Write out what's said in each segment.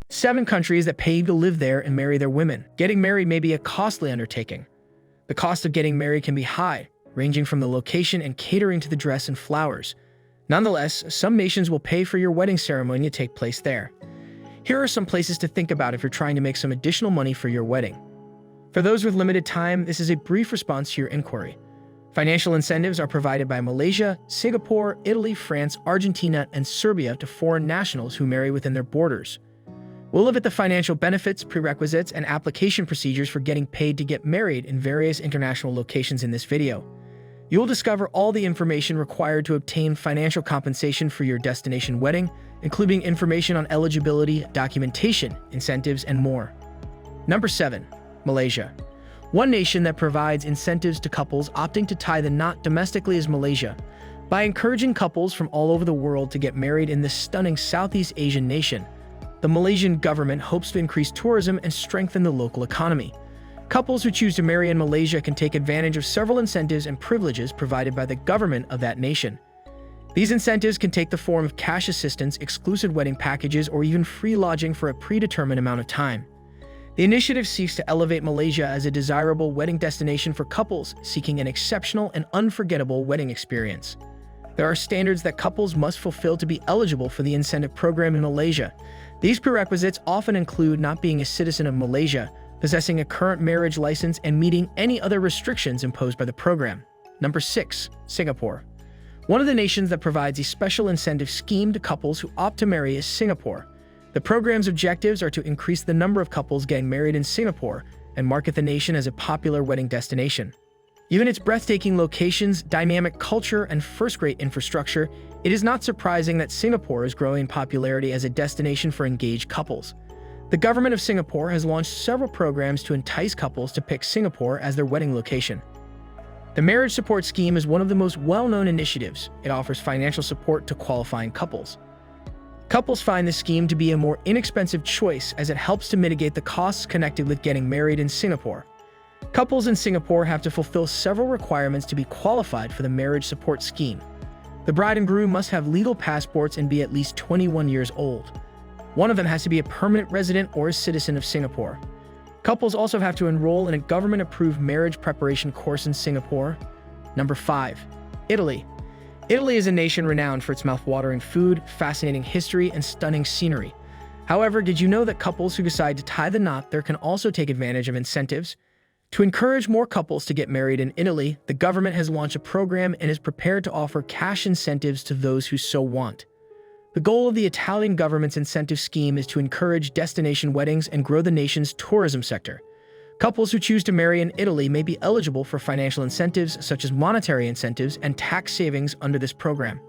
7 countries that pay you to live there and marry their women. Getting married may be a costly undertaking. The cost of getting married can be high, ranging from the location and catering to the dress and flowers. Nonetheless, some nations will pay for your wedding ceremony to take place there. Here are some places to think about if you're trying to make some additional money for your wedding. For those with limited time, this is a brief response to your inquiry. Financial incentives are provided by Malaysia, Singapore, Italy, France, Argentina, and Serbia to foreign nationals who marry within their borders. We'll look at the financial benefits, prerequisites, and application procedures for getting paid to get married in various international locations in this video. You'll discover all the information required to obtain financial compensation for your destination wedding, including information on eligibility, documentation, incentives, and more. Number 7. Malaysia. One nation that provides incentives to couples opting to tie the knot domestically is Malaysia. By encouraging couples from all over the world to get married in this stunning Southeast Asian nation, the Malaysian government hopes to increase tourism and strengthen the local economy. Couples who choose to marry in Malaysia can take advantage of several incentives and privileges provided by the government of that nation. These incentives can take the form of cash assistance, exclusive wedding packages, or even free lodging for a predetermined amount of time. The initiative seeks to elevate Malaysia as a desirable wedding destination for couples seeking an exceptional and unforgettable wedding experience. There are standards that couples must fulfill to be eligible for the incentive program in Malaysia. These prerequisites often include not being a citizen of Malaysia, possessing a current marriage license, and meeting any other restrictions imposed by the program. Number 6. Singapore. One of the nations that provides a special incentive scheme to couples who opt to marry is Singapore. The program's objectives are to increase the number of couples getting married in Singapore and market the nation as a popular wedding destination. Given its breathtaking locations, dynamic culture, and first-rate infrastructure, it is not surprising that Singapore is growing in popularity as a destination for engaged couples. The government of Singapore has launched several programs to entice couples to pick Singapore as their wedding location. The Marriage Support Scheme is one of the most well-known initiatives. It offers financial support to qualifying couples. Couples find this scheme to be a more inexpensive choice as it helps to mitigate the costs connected with getting married in Singapore. Couples in Singapore have to fulfill several requirements to be qualified for the Marriage Support Scheme. The bride and groom must have legal passports and be at least 21 years old. One of them has to be a permanent resident or a citizen of Singapore. Couples also have to enroll in a government-approved marriage preparation course in Singapore. Number 5. Italy. Italy is a nation renowned for its mouth-watering food, fascinating history, and stunning scenery. However, did you know that couples who decide to tie the knot there can also take advantage of incentives? To encourage more couples to get married in Italy, the government has launched a program and is prepared to offer cash incentives to those who so want. The goal of the Italian government's incentive scheme is to encourage destination weddings and grow the nation's tourism sector. Couples who choose to marry in Italy may be eligible for financial incentives such as monetary incentives and tax savings under this program.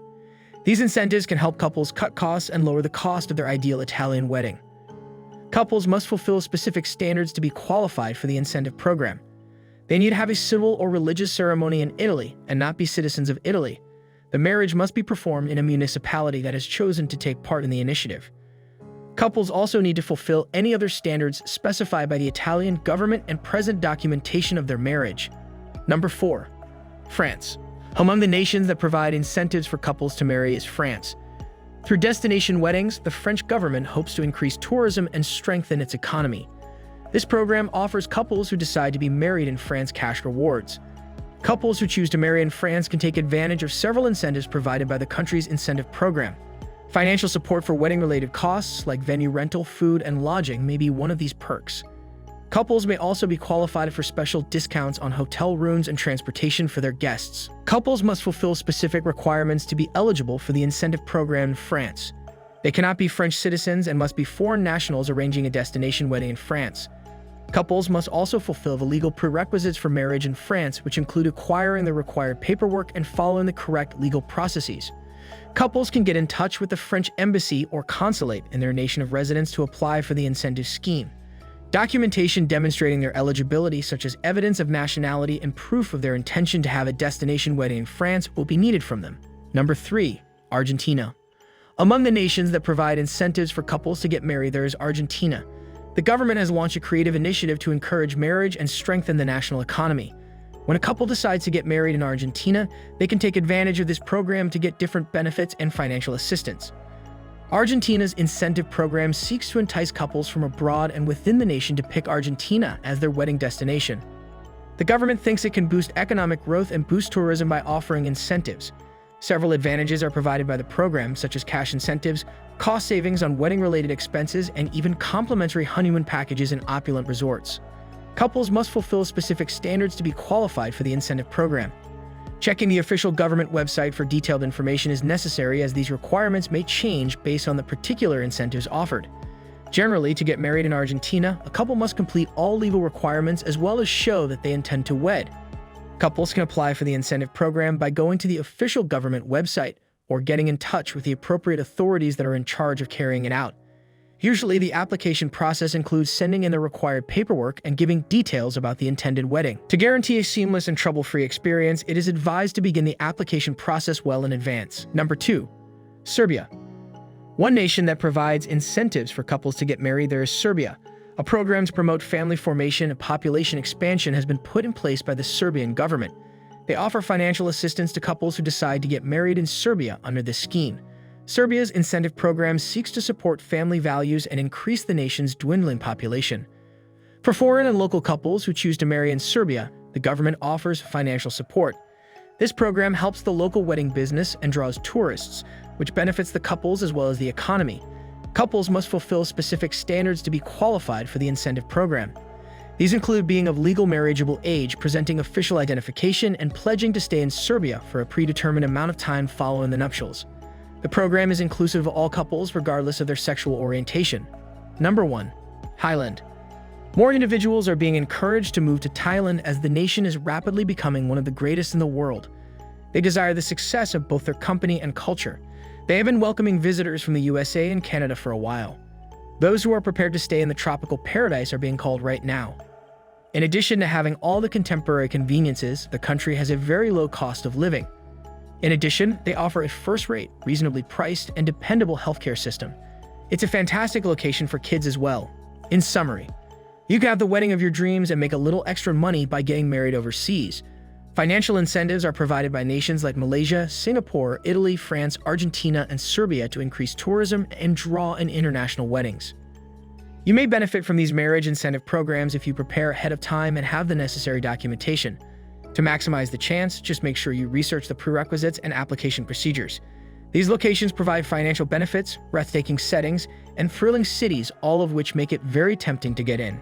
These incentives can help couples cut costs and lower the cost of their ideal Italian wedding. Couples must fulfill specific standards to be qualified for the incentive program. They need to have a civil or religious ceremony in Italy and not be citizens of Italy. The marriage must be performed in a municipality that has chosen to take part in the initiative. Couples also need to fulfill any other standards specified by the Italian government and present documentation of their marriage. Number 4. France. Among the nations that provide incentives for couples to marry is France. Through destination weddings, the French government hopes to increase tourism and strengthen its economy. This program offers couples who decide to be married in France cash rewards. Couples who choose to marry in France can take advantage of several incentives provided by the country's incentive program. Financial support for wedding-related costs like venue rental, food, and lodging may be one of these perks. Couples may also be qualified for special discounts on hotel rooms and transportation for their guests. Couples must fulfill specific requirements to be eligible for the incentive program in France. They cannot be French citizens and must be foreign nationals arranging a destination wedding in France. Couples must also fulfill the legal prerequisites for marriage in France, which include acquiring the required paperwork and following the correct legal processes. Couples can get in touch with the French embassy or consulate in their nation of residence to apply for the incentive scheme. Documentation demonstrating their eligibility, such as evidence of nationality and proof of their intention to have a destination wedding in France, will be needed from them. Number 3. Argentina. Among the nations that provide incentives for couples to get married, there is Argentina. The government has launched a creative initiative to encourage marriage and strengthen the national economy. When a couple decides to get married in Argentina, they can take advantage of this program to get different benefits and financial assistance. Argentina's incentive program seeks to entice couples from abroad and within the nation to pick Argentina as their wedding destination. The government thinks it can boost economic growth and boost tourism by offering incentives. Several advantages are provided by the program, such as cash incentives, cost savings on wedding-related expenses, and even complimentary honeymoon packages in opulent resorts. Couples must fulfill specific standards to be qualified for the incentive program. Checking the official government website for detailed information is necessary, as these requirements may change based on the particular incentives offered. Generally, to get married in Argentina, a couple must complete all legal requirements as well as show that they intend to wed. Couples can apply for the incentive program by going to the official government website or getting in touch with the appropriate authorities that are in charge of carrying it out. Usually, the application process includes sending in the required paperwork and giving details about the intended wedding. To guarantee a seamless and trouble-free experience, it is advised to begin the application process well in advance. Number 2. Serbia. One nation that provides incentives for couples to get married there is Serbia. A program to promote family formation and population expansion has been put in place by the Serbian government. They offer financial assistance to couples who decide to get married in Serbia under this scheme. Serbia's incentive program seeks to support family values and increase the nation's dwindling population. For foreign and local couples who choose to marry in Serbia, the government offers financial support. This program helps the local wedding business and draws tourists, which benefits the couples as well as the economy. Couples must fulfill specific standards to be qualified for the incentive program. These include being of legal marriageable age, presenting official identification, and pledging to stay in Serbia for a predetermined amount of time following the nuptials. The program is inclusive of all couples regardless of their sexual orientation. Number 1. Thailand. More individuals are being encouraged to move to Thailand as the nation is rapidly becoming one of the greatest in the world. They desire the success of both their company and culture. They have been welcoming visitors from the USA and Canada for a while. Those who are prepared to stay in the tropical paradise are being called right now. In addition to having all the contemporary conveniences, the country has a very low cost of living. In addition, they offer a first-rate, reasonably priced, and dependable healthcare system. It's a fantastic location for kids as well. In summary, you can have the wedding of your dreams and make a little extra money by getting married overseas. Financial incentives are provided by nations like Malaysia, Singapore, Italy, France, Argentina, and Serbia to increase tourism and draw in international weddings. You may benefit from these marriage incentive programs if you prepare ahead of time and have the necessary documentation. To maximize the chance, just make sure you research the prerequisites and application procedures. These locations provide financial benefits, breathtaking settings, and thrilling cities, all of which make it very tempting to get in.